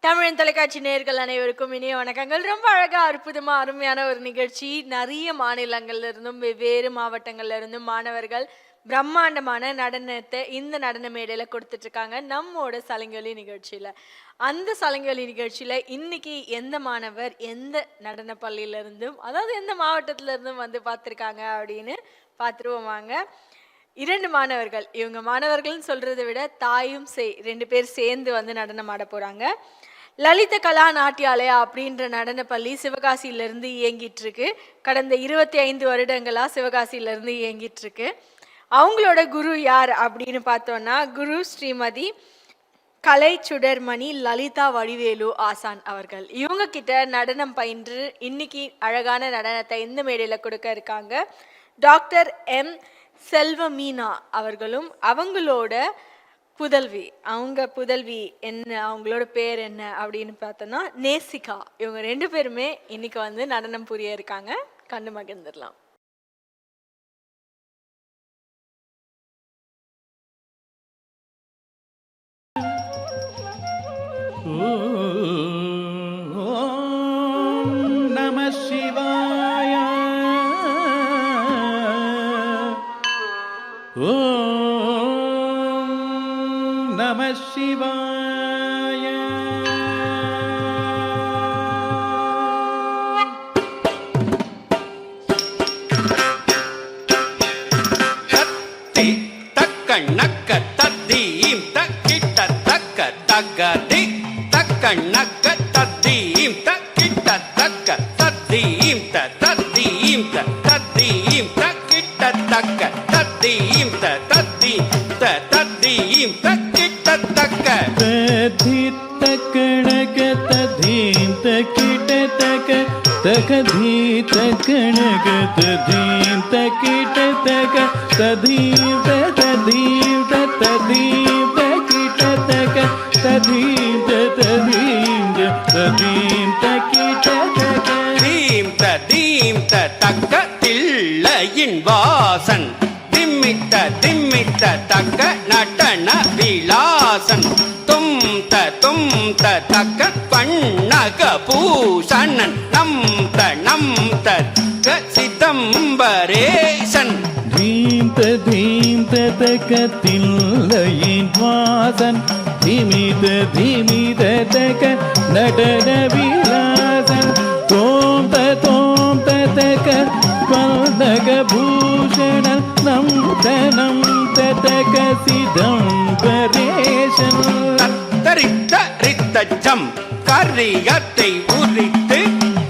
தமிழன் தொலைக்காட்சி நேயர்கள் அனைவருக்கும் இனிய வணக்கங்கள். ரொம்ப அழகா அற்புதமா அருமையான ஒரு நிகழ்ச்சி. நிறைய மாநிலங்கள்ல இருந்தும் வெவ்வேறு மாவட்டங்கள்ல இருந்தும் மாணவர்கள் பிரம்மாண்டமான நடனத்தை இந்த நடன மேடையில கொடுத்துட்டு இருக்காங்க நம்மோட சலங்கொலி நிகழ்ச்சியில. அந்த சலங்கொலி நிகழ்ச்சியில இன்னைக்கு எந்த மாணவர் எந்த நடன பள்ளியில இருந்தும் அதாவது எந்த மாவட்டத்துல இருந்தும் வந்து பார்த்துருக்காங்க அப்படின்னு பார்த்துருவோம் வாங்க. 2 மாணவர்கள், இவங்க மாணவர்கள்னு சொல்றதை விட தாயும் 2 பேர் சேர்ந்து வந்து நடனம் ஆட போறாங்க. லலித கலா நாட்டியாலயா அப்படின்ற நடன பள்ளி சிவகாசியிலிருந்து இயங்கிட்டு இருக்கு. கடந்த 25 வருடங்களா சிவகாசியிலிருந்து இயங்கிட்டு இருக்கு. அவங்களோட குரு யார் அப்படின்னு பார்த்தோம்னா குரு ஸ்ரீமதி கலை சுடர்மணி லலிதா வடிவேலு ஆசான் அவர்கள். இவங்க கிட்ட நடனம் பயின்று இன்னைக்கு அழகான நடனத்தை இந்த மேடையில கொடுக்க இருக்காங்க டாக்டர் எம் செல்வமீனா அவர்களும் அவங்களோட புதல்வி என்ன, அவங்களோட பேர் என்ன அப்படின்னு பார்த்தோம்னா நேசிகா. இவங்க 2 பேருமே இன்னைக்கு வந்து நடனம் புரிய இருக்காங்க. கண்டு மகிழ்ந்துடலாம். நம சிவாய. நம சிவாய. தத்தி தக்க நக்க தத்தீம் தக்கிட்ட தக்க தகதி தக்க நக்க தத்தீம் தக்கிட்ட தக்க தத்தீம் தத்தீம் தத்தீம் தக்கிட்ட தக்க தத்தீம் தத்தீம் தத்தீம் தக்கிட்ட தக்க ததி தக்கணக ததீம் தக்கிட்ட தக்க தகதி தக்கணக ததீம் தக்கிட்ட தக்க ததீம் ததீம் ததீம் தக்கிட்ட தக்க ததீம் ததீம் ததீம் தக்கிட்ட தக்க தீம் தக்க தில்லையின் வாசன் திம்மித்த திம்மித்த தக்க நடன விலாசன் தும் தக்க பன்னக பூஷணன் நம் தக்க சிதம்பரேசன் தீம் தக்க தில்லையின் வாசன் திமித தக்க நடன விலாசன் தோம் தக்க பன்னக பூஷணன் நம் தக்க சிதம்பரேசன் தத்தரித்த ரித்தஜம் கரியத்தை உரித்து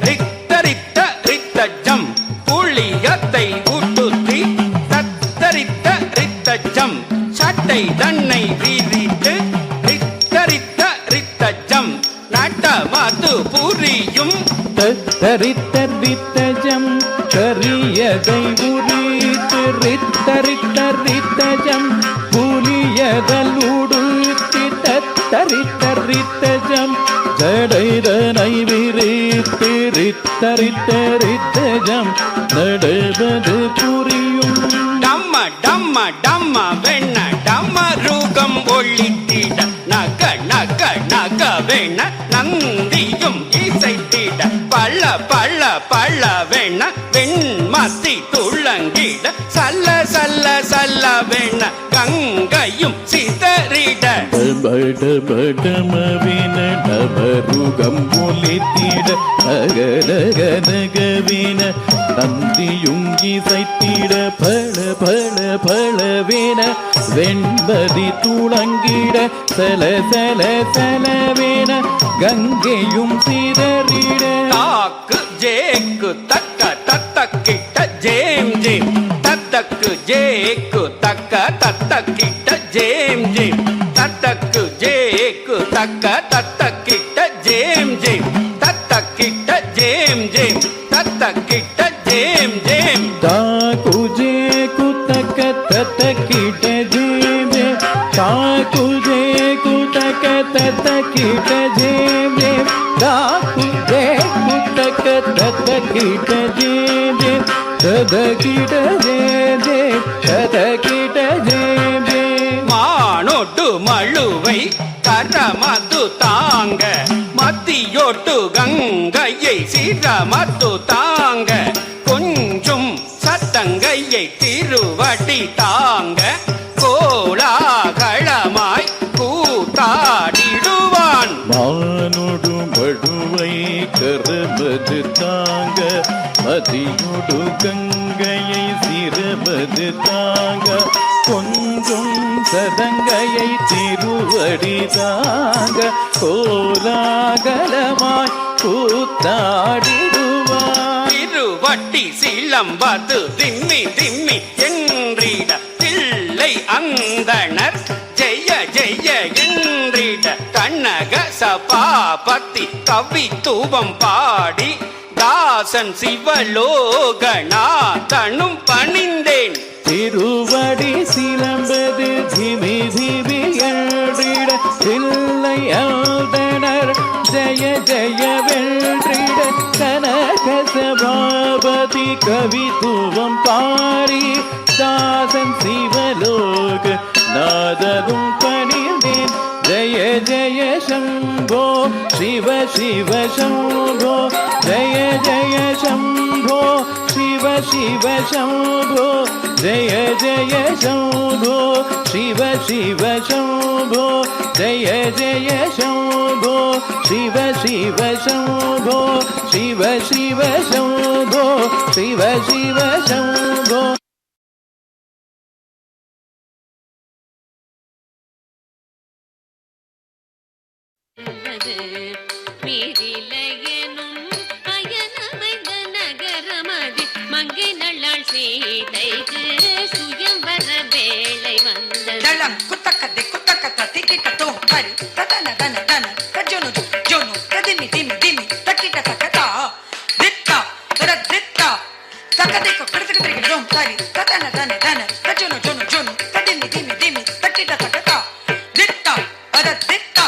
ரித்தரித்த ரித்தஜம் புளியத்தை உட்டுத்தி தத்தரித்த ரித்தஜம் சட்டை தன்னை விரித்து ரித்தரித்த ரித்தஜம் நடமது புரியும் தரித்தரித்தஜம் கரியதை உரித்து ரித்தரித்தரித்தஜம் புலியதல் உடுத்தி தரித்தரித்தஜம் ஜடைதனை விரித்து ரித்தரித்தரித்தஜம் நடவது புரியும் டம்ம டம்ம டம்ம வெண்ண டம்ம ரூகம் ஒளித்திட நக நக நக வெண்ண நந்தியும் இசைத்திட பள்ள பள்ள பள்ள வெண்ண வெண்மத்தி துளங்கிட சல்ல சல்ல சல்ல வெண்ண கங்கையும் சிதறிட படமவின டமருகம் ஒலித்திட அகரகனகவின நந்தியும் இசைத்திட பல பல பலவின வெண்பதி துளங்கிட சல சல சலவின கங்கையும் சிதறிட தாக்கு ஜேக்கு தக்க தத்தக்கிட்ட ஜேம் ஜேம் தத்தக்கு ஜேக்கு தக்க தத்தக்கிட்ட ஜேம் ஜேம் தத்தக்கு ஜேக்கு தக்க தத்தக்கிட்ட ஜேம் ஜேம் தத்தக்கிட்ட ஜேம் ஜேம் தத்தக்கிட்ட ஜேம் ஜேம் தாக்கு ஜேக்கு தக்க தத்தக்கிட்ட ஜேம் ஜேம் தாக்கு ஜேக்கு தக்க தத்தக்கிட்ட ஜேம் ஜேம் தாக்கு ஜேக்கு தக்க தத்தக்கிட்ட ஜேம் ஜேம் ததக்கிட்ட ஜேம் ஜேம் ததக்கிட்ட ஜேம் ஜேம் மானோட்டு மழுவை கரமது தாங்க தொட்டு கங்கையை சிரமத்து தாங்க கொஞ்சம் சத்தங்கையை திருவடி தாங்க கோலாகலமாய் கூத்தாடிடுவான் மானொடு மடுவை கருவது தாங்க மதியொடு கங்கையை சிரவது தாங்க கொஞ்சம் சதங்கையை திருவடி தாங்க கோலாகலமாய் கூத்தாடிடுவான் திருவட்டி சிலம்பது திம்மி திம்மி என்றிட தில்லை அந்தணர் ஜெய ஜெய என்றிட கண்ணக சபாபதி கவித்துவம் பாடி தாசன் சிவலோகநாதனும் பணிந்தேன் திருவடி சிலம்பது திமி திமி என்றிட தில்லை அந்தணர் ஜெய ஜெய வென்றிட கனக சபாபதி கவித்துவம் பாரி தாசன் சிவலோக நாதனும் பணிந்தேன் ஜெய ஜெய சம்போ சிவ சிவ சம்போ ஜெய ஜெய சம்போ சிவ சிவ சம்போ ஜெய ஜெய சம்போ சிவ சிவ சம்போ ஜெய ஜெய சம்போ சிவ சிவ சம்போ சிவ சிவ சம்போ சிவ சிவ சம்போ மீதிலையனும் அயனமைந்த நகரமதி மங்கை நல்லாள் சீதைக்கு சுயம்பர வேளை வந்தது Dalam kutakade kutakata tikitato pari tatana dana dana kajono jono kadimi dimi dimi takita takata ditta tara ditta takade ko kritikatri dom pari tatana dana dana kajono jono jono kadimi dimi dimi takita takata ditta ada ditta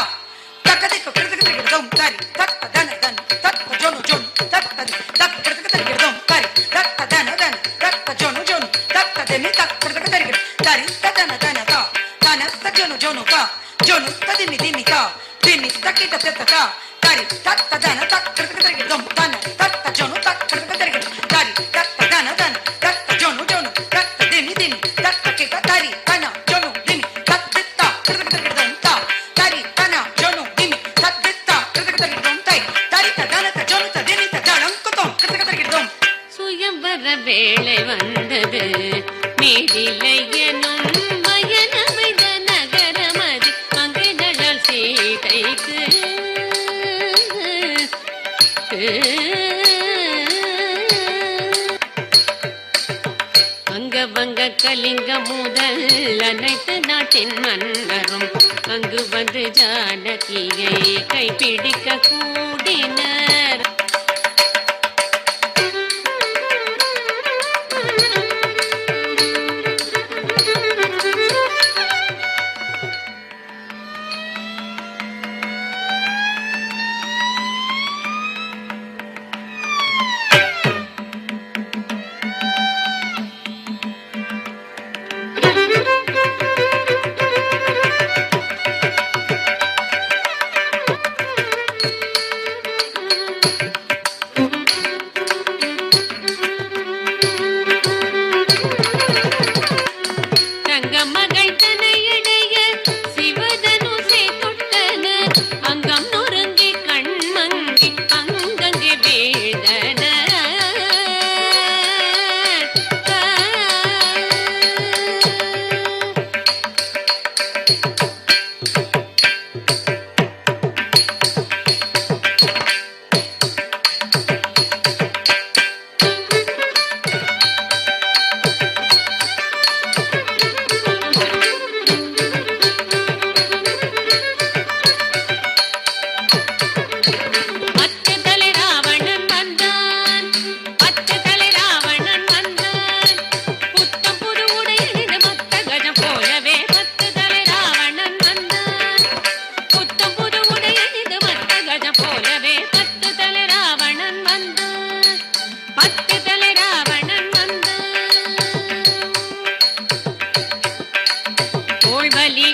takade ko kritikatri dom pari tatta dana dana tatta jono jono tatta tatta kritikatri dom pari tatta dana dana tatta jono jono tatta demi tatta kritikatri dari tatana dana ta dana jono jono ta jono kadimi dimi ta dimi takita takata dari tatta dana tatta kritikatri dom dana tatta jono tatta kritikatri dari tatta dana dana tatta jono jono tatta dimi dimi tatta kita dari dana jono dimi tatta kritikatri dom ta dari dana jono dimi tatta kritikatri dom tai dari dana ta jono ta dimi ta dalam kutom kritikatri dom சுயம்பர வேளை வந்தது மீதிலையனும் அயனமைந்த நகரமதி மங்கை நல்லாள் சீதைக்கு அங்க வங்க கலிங்க முதல் அனைத்து நாட்டின் மன்னரும் அங்கு வந்து ஜானகியை கைப்பிடிக்க கூடினர்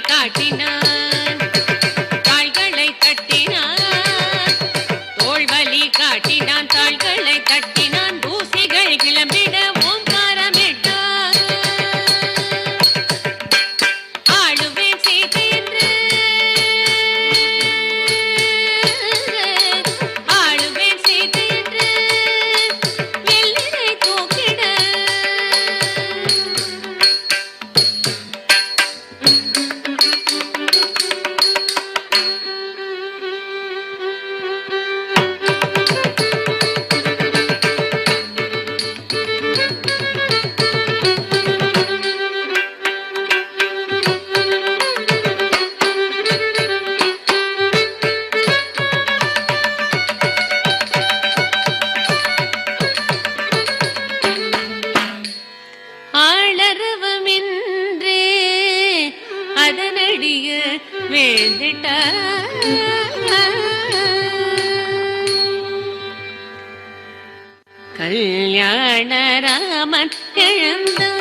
காட்டினான், கால்களை தட்டினான், படிய வேந்திட்ட கல்யாண ராமன் எழுந்தான்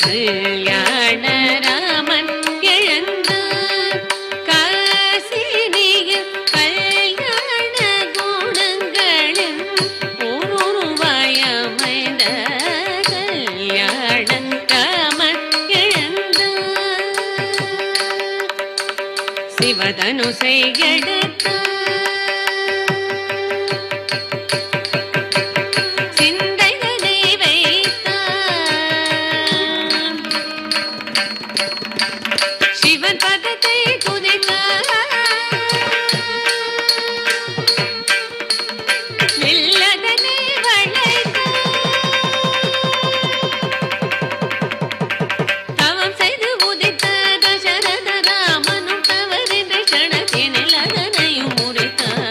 கல்யாண ராமன் எழுந்தான் காசினியில் கல்யாண குணங்களின் உருவாயமைந்த கல்யாண ராமன் எழுந்தான் சிவதனுசை எடுத்தான் சிந்தைதனை வைத்தான் சிவன் பதத்தை துதித்தான் வில்லதனை வளைத்தான் தவம் செய்து உதித்த தசரத ராமனும் தவறின்ற க்ஷணத்தினில் அதனையும் முறித்தான்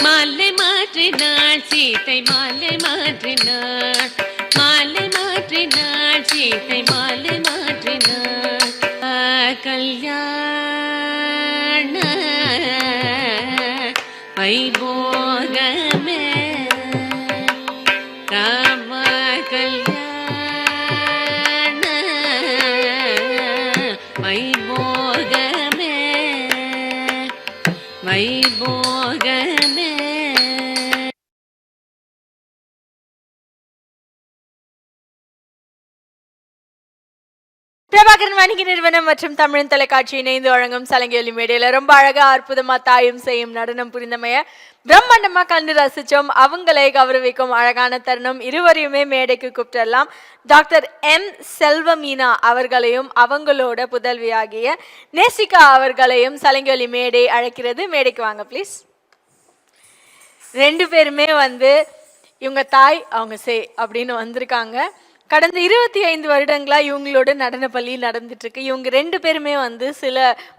மாலை மாற்றினாள் சீத்தை மாலை மாற்றினாள் மாலை மாற்றினாள் சீத்தை மாலை மாற்றினாள் கல்யாண வைபோகமே ராம கல்யாண வைபோகமே வைபோகமே பிரபாகரன் வணிக நிறுவனம் மற்றும் தமிழன் தொலைக்காட்சி இணைந்து வழங்கும் சலங்கை மேடையில ரொம்ப அழகா அற்புதமா தாயும் செய்யும் நடனம் புரிந்தமைய பிரம்மாண்டமா கண்டு ரசிச்சோம். அவங்களை கௌரவிக்கும் அழகான தருணம். இருவரையுமே மேடைக்கு கூப்பிட்டுலாம். டாக்டர் எம் செல்வமீனா அவர்களையும் அவங்களோட புதல்வியாகிய நேசிகா அவர்களையும் சலங்கை மேடை அழைக்கிறது. மேடைக்கு வாங்க ப்ளீஸ். ரெண்டு பேருமே இவங்க தாய் அவங்க சே அப்படின்னு வந்திருக்காங்க. கடந்த 25 வருடங்களா இவங்களோட நடன பள்ளி நடந்துட்டு இருக்கு. இவங்க ரெண்டு பேருமே சில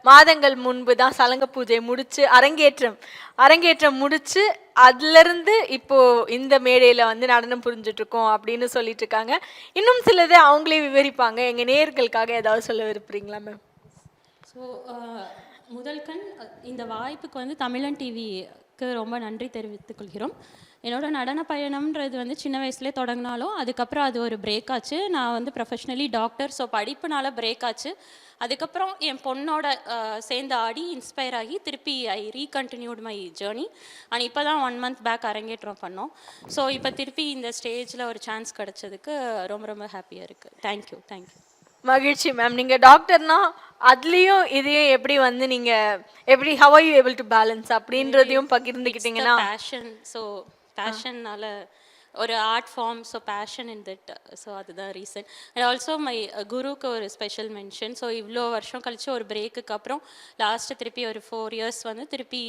மாதங்கள் முன்பு தான் சலங்க பூஜை முடிச்சு அரங்கேற்றம் முடிச்சு அதுல இருந்து இப்போ இந்த மேடையில நடனம் புரிஞ்சுட்டு இருக்கோம் அப்படின்னு சொல்லிட்டு இருக்காங்க. இன்னும் சிலதை அவங்களே விவரிப்பாங்க. எங்க நேயர்களுக்காக ஏதாவது சொல்ல விரும்புறீங்களா மேம்? ஸோ முதல் கண் இந்த வாய்ப்புக்கு தமிழன் டிவிக்கு ரொம்ப நன்றி தெரிவித்துக் கொள்கிறோம். என்னோட நடன பயணம்ன்றது சின்ன வயசுலேயே தொடங்கினாலும் அதுக்கப்புறம் அது ஒரு பிரேக் ஆச்சு. நான் ப்ரொஃபஷ்னலி டாக்டர், ஸோ படிப்புனால பிரேக் ஆச்சு. அதுக்கப்புறம் என் பொண்ணோட சேர்ந்து ஆடி இன்ஸ்பயர் ஆகி திருப்பி ஐ ரீகண்டினியூட் மை ஜேர்னி. அண்ட் இப்போ தான் 1 month பேக் அரங்கேற்றம் பண்ணோம். ஸோ இப்போ திருப்பி இந்த ஸ்டேஜில் ஒரு சான்ஸ் கிடச்சதுக்கு ரொம்ப ரொம்ப ஹாப்பியாக இருக்குது. தேங்க்யூ. மகிழ்ச்சி மேம். நீங்கள் டாக்டர்னா அதுலேயும் இதையும் எப்படி நீங்கள் எப்படி how are you able to balance அப்படின்றதையும் பகிர்ந்துக்கிட்டீங்கன்னா பேஷன். ஸோ பேஷன்னால ஒரு art form, so passion in that. So அதுதான் ரீசன். அண்ட் ஆல்சோ மை குருவுக்கு ஒரு ஸ்பெஷல் மென்ஷன். ஸோ இவ்வளோ வருஷம் கழிச்சு ஒரு பிரேக்குக்கு அப்புறம் லாஸ்ட்டு திருப்பி ஒரு 4 years திருப்பி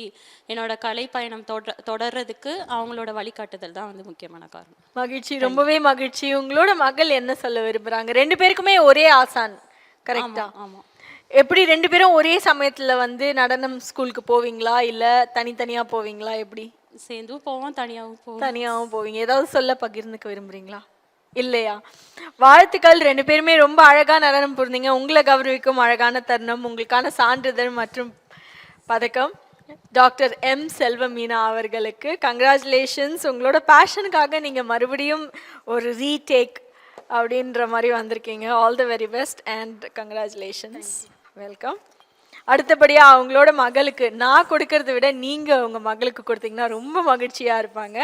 என்னோட கலை பயணம் தொடர்றதுக்கு அவங்களோட வழிகாட்டுதல் தான் முக்கியமான காரணம். மகிழ்ச்சி, ரொம்பவே மகிழ்ச்சி. உங்களோட மகள் என்ன சொல்ல விரும்புகிறாங்க? ரெண்டு பேருக்குமே ஒரே ஆசான், கரெக்டா? ஆமாம். எப்படி ரெண்டு பேரும் ஒரே சமயத்தில் நடனம் ஸ்கூலுக்கு போவீங்களா இல்லை தனித்தனியாக போவீங்களா? எப்படி? சேர்ந்தும் போவோம், தனியாகவும் போவீங்க. ஏதாவது சொல்ல பகிர்ந்துக்க விரும்புறீங்களா? இல்லையா? வாழ்த்துக்கள். ரெண்டு பேருமே ரொம்ப அழகா நடனம் புரிந்தீங்க. உங்களை கௌரவிக்கும் அழகான தருணம். உங்களுக்கான சான்றிதழ் மற்றும் பதக்கம் டாக்டர் எம் செல்வமீனா அவர்களுக்கு கங்க்ராச்சுலேஷன்ஸ். உங்களோட பேஷனுக்காக நீங்கள் மறுபடியும் ஒரு ரீடேக் அப்படின்ற மாதிரி வந்திருக்கீங்க. All the very best and congratulations. Welcome. அடுத்தபடியாக அவங்களோட மகளுக்கு நான் கொடுக்கறத விட நீங்கள் உங்கள் மகளுக்கு கொடுத்தீங்கன்னா ரொம்ப மகிழ்ச்சியாக இருப்பாங்க.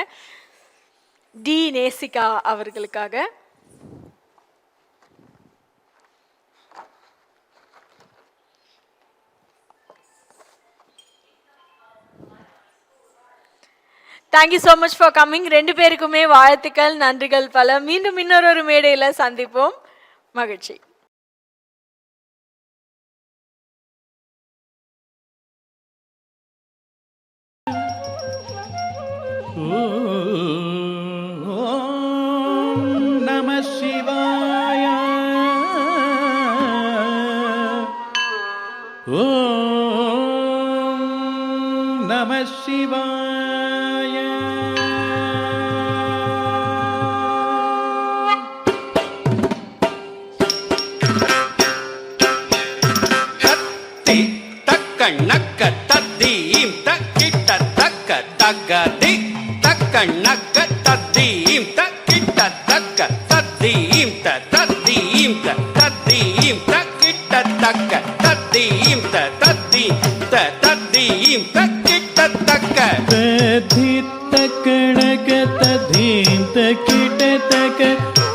டி நேசிகா அவர்களுக்காக thank you so much for coming. ரெண்டு பேருக்குமே வாழ்த்துக்கள், நன்றிகள் பல. மீண்டும் இன்னொரு மேடையில் சந்திப்போம். மகிழ்ச்சி. நம சிவாய. ஓம் நம சிவாய. தக்க திக் தக்க நக்க தத்தீம் தக்கிட்ட தக்க தத்தீம் தத்தீம் தத்தீம் தக்கிட்ட தக்க தத்தீம் தத்தீம் தத்தீம் தக்கிட்ட தக்க ததித்த கணக ததீம் தக்கிட்ட தக்க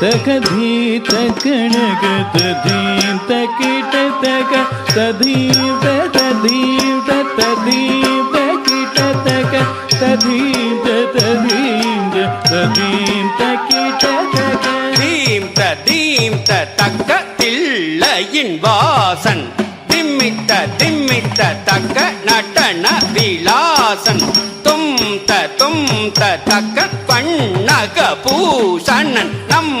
தகதீத கணக ததீம் தக்கிட்ட தக்க ததீம் ததீம் ததீம் தக்கிட்ட தக்க ததீம் ததீம் ததீம் தக்கிட்ட தக்க தீம் தக்க தில்லையின் வாசன் திம்மித்த திம்மித்த தக்க நடன விலாசன் தும் தக்க பண்ணக பூஷணன் நம்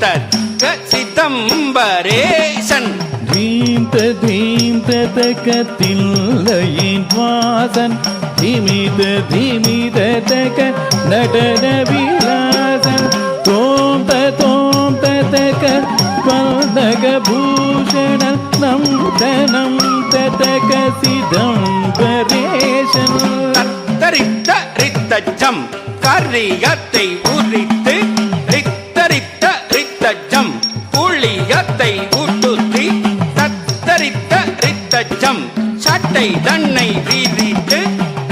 தக்க சிதம்பரேசன் தீம் ததக தில்லையின் வாசன் திமித தக நடன விலாசன் தோம் தக பந்தக பூஷணன் நம் தக சிதம்பரேசன் தத்தரித்த ரித்தஜம் கரியத்தை உரித்து ரித்தரித்த ரித்தஜம் புளியத்தை உட்டுத்தி தத்தரித்த ரித்தஜம் சட்டை தன்னை விரித்து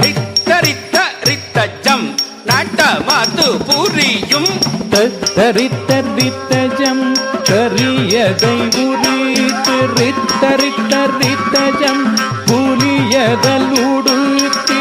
ரித்தரித்த ரித்தஜம் நடமது புரியும் தரித்தரித்தஜம் கரியதை உரித்து ரித்தரித்தரித்தஜம் புலியதல் உடுத்தி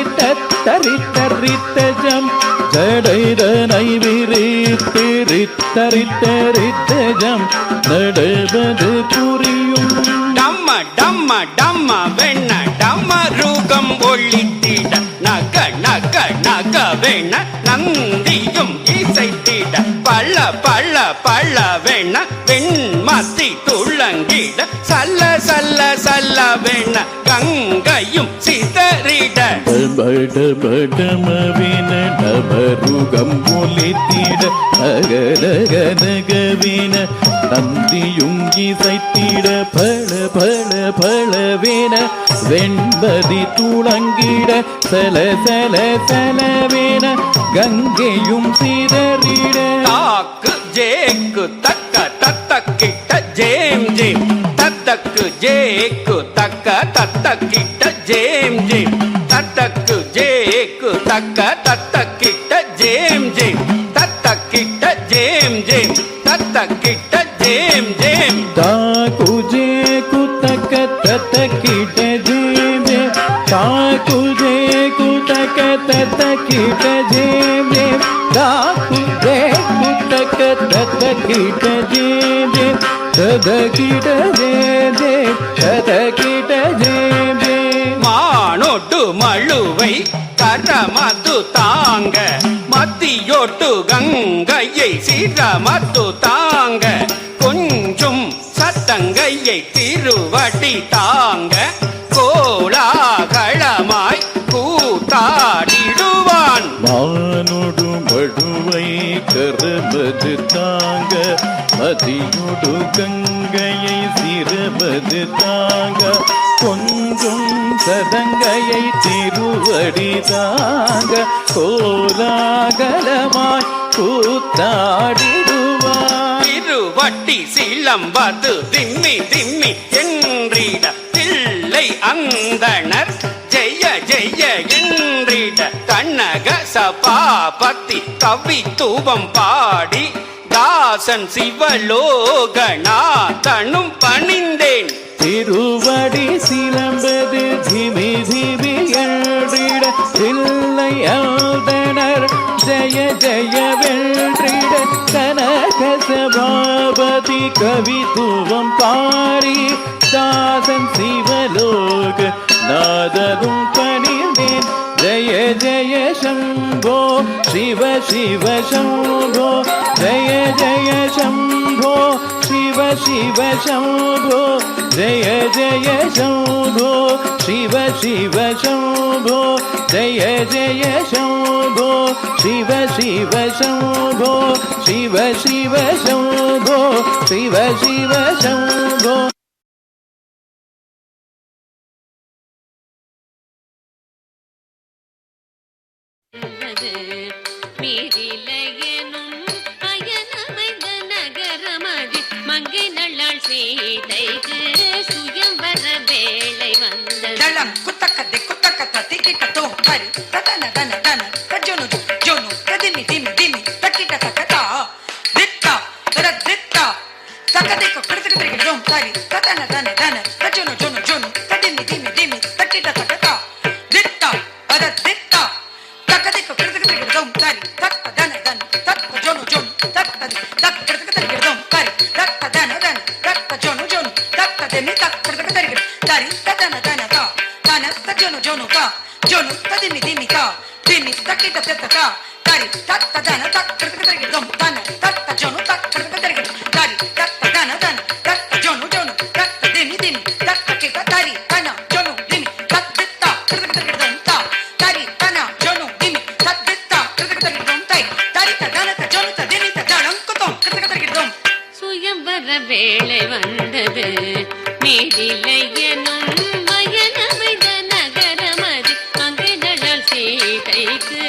தரித்தரித்தஜம் ஜடைதனை விரித்து ரித்தரித்தரித்தஜம் நடவது புரியும் டம்ம டம்ம டம்ம வெண்ண டம்ம ரூகம் ஒளித்திட நக நக நக வெண்ண நந்தியும் இசைத்திட பள்ள பள்ள பள்ள வெண்ண வெண்மத்தி துளங்கிட சல்ல சல்ல சல்ல வெண்ண கங்கையும் சிதறிட படமவின டமருகம் ஒலித்திட அகரகனகவின நந்தியும் இசைத்திட பல பல பலவின வெண்பதி துளங்கிட சல சல சலவின கங்கையும் சிதறிட தாக்கு ஜேக்கு தக்க தத்தக்கிட்ட ஜேம் ஜேம் தத்தக்கு ஜேக்கு தக்க தத்தக்கிட்ட ஜேம் ஜேம் தத்தக்கு ஜேக்கு தக்க தத்தக்கிட்ட ஜேம் ஜேம் தத்தக்கிட்ட ஜேம் ஜேம் தத்தக்கிட்ட ஜேம் ஜேம் தாக்குஜே குத்தக்க தத்தக்கிட்ட ஜேம் ஜேம் தாக்குஜே குத்தக்க தத்தக்கிட்ட ஜேம் ஜேம் தாக்குஜே குத்தக்க தத்தக்கிட்ட ஜேம் ஜேம் ததக்கிட்ட ஜேம் ஜேம் ததக்கிட்ட ஜேம் ஜேம் மானோட்டு மழுவை கரமது தாங்க மத்தியோட்டு கங்கையை சிரமத்து தாங்க கொஞ்சம் சத்தங்கையை திருவடி தாங்க கோலாகலமாய் கூத்தாடிடுவான் மானொடு மடுவை கரமது தாங்க மதியொடு கங்கையை சிரமது தாங்க கொஞ்சம் சதங்கையை திருவடி தாங்க கோலாகலமாய் கூத்தாடிடுவான் திருவட்டி சிலம்பது திம்மி திம்மி என்றிட தில்லை அந்தணர் ஜெய ஜெய என்றிட கண்ணக சபாபதி கவித்துவம் பாடி தாசன் சிவலோகநாதனும் பணிந்தேன் திருவடி சிலம்பது திமி திமி என்றிட தில்லை அந்தணர் ஜய ஜய வென்றிட கனக சபாபதி கவித்துவம் பாரி தாசன் சிவலோக நாதரும் பணிந்தேன் ஜய ஜய சம்போ சிவ சிவ சம்போ ஜய ஜய சம்போ சிவ சிவ சம்போ ஜய ஜய சம்போ சிவ சிவ சம்போ ஜய ஜய சம்போ சிவ சிவ சம்போ சிவ சிவ சம்போ சிவ சிவ சம்போ மீதிலையனும் அயனமைந்த நகரமதி மங்கை நல்லாள் சீதைக்கு சுயம்பர வேளை வந்தது. ದಳಂ ಕುತ್ತಕದ್ದೆ ಕುತ್ತಕತ್ತ ತಿಕ್ಕಿಟ ತೋ ಕರಿ ತದನ ದನ ದನ ಕಜ್ಜೋನು ಜೋನು ಕದಿಮಿ ದಿಮಿ ದಿಮಿ ತಕ್ಕಿಟ ತಕತ ದಿತ್ತ ರದ್ದಿತ್ತ ತಕದಿಕ್ಕ ಕಡತಕದರಿಗೆ ದೋಂ ಕರಿ ತದನ ದನ ದನ ಕಜ್ಜೋನು ಜೋನು ಜೋನು ಕದಿಮಿ ದಿಮಿ ದಿಮಿ ತಕ್ಕಿಟ ತಕತ ದಿತ್ತ ರದ್ದಿತ್ತ ತಕದಿಕ್ಕ ಕಡತಕದರಿಗೆ ದೋಂ ಕರಿ ತಕ್ಕ ದನ ದನ ತಕ್ಕ ಜೋನು ಜೋನು ತಕ್ಕ ತಕ್ಕ ಕಡತಕದರಿಗೆ ದೋಂ ಕರಿ ತಕ್ಕ ದನ ದನ ತಕ್ಕ ಜೋನು ಜೋನು ತಕ್ಕ ದೆಮಿ ತಕ್ಕ ಕಡತಕದರಿಗೆ ದಾರಿ ತದನ ದನ ಕ ದನ ತಜೋನು ಜೋನು ಕ ಜೋನು ತದಿಮಿ ದಿಮಿ ಕ ದಿಮಿ ತಕ್ಕಿಟ ತೆತ್ತ ಕ ದಾರಿ ತಕ್ಕ ದನ ತಕ್ಕ ಕಡತಕದರಿಗೆ ದೋಂ ದನ ತಕ್ಕ ಜೋನು ತಕ್ಕ ಕಡತಕದರಿಗೆ ದಾರಿ ತಕ್ಕ ದನ ದನ ತಕ್ಕ ಜೋನು ಜೋನು ತಕ್ಕ ದಿಮಿ ದಿಮಿ ತಕ್ಕ ಕಿಟ ದಾರಿ ದನ ಜೋನು ದಿಮಿ ತದ್ದಿತ್ತ ಕಡತಕದರಿಗೆ ದೋಂ ತ ದಾರಿ ದನ ಜೋನು ದಿಮಿ ತದ್ದಿತ್ತ ಕಡತಕದರಿಗೆ ದೋಂ ತೈ ದಾರಿ ತದನ ತಜೋನು ತದಿಮಿ ತದಳಂ ಕುತೋಂ ಕಡತಕದರಿಗೆ ದೋಂ சுயம்பர வேளை வந்தது. மீதிலையனும் அயனமைந்த நகரமதி மங்கை நல்லாள் சீதைக்கு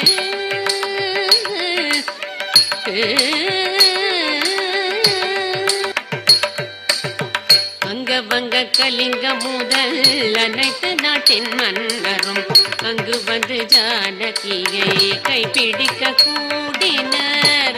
அங்க வங்க கலிங்க முதல் அனைத்து நாட்டின் மன்னரும் அங்கு வந்து ஜானகியை கைப்பிடிக்க கூடினர்.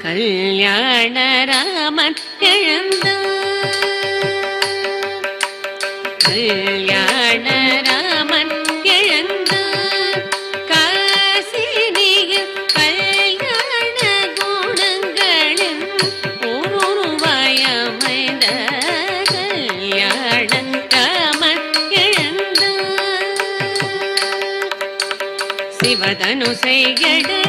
கல்யாண ராமன் எழுந்தான், கல்யாண ராமன் எழுந்தான், காசினியில் கல்யாண குணங்களின் உருவாயமைந்த கல்யாண ராமன் எழுந்தான், சிவதனுசை எடுத்தான்,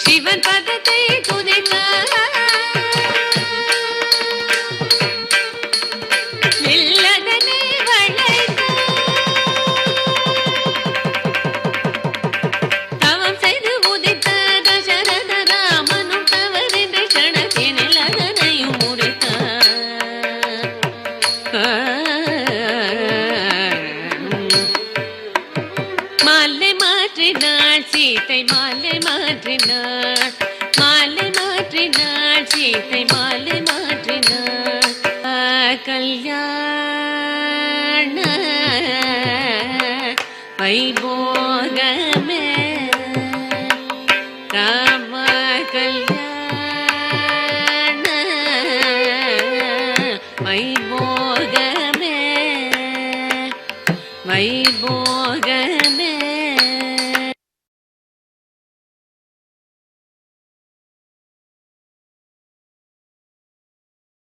சிவன் பதத்தை சீதை மாலை மாற்றினாள் கல்யாண வைபோகமே ராம கல்யாண வைபோகமே வைபோகமே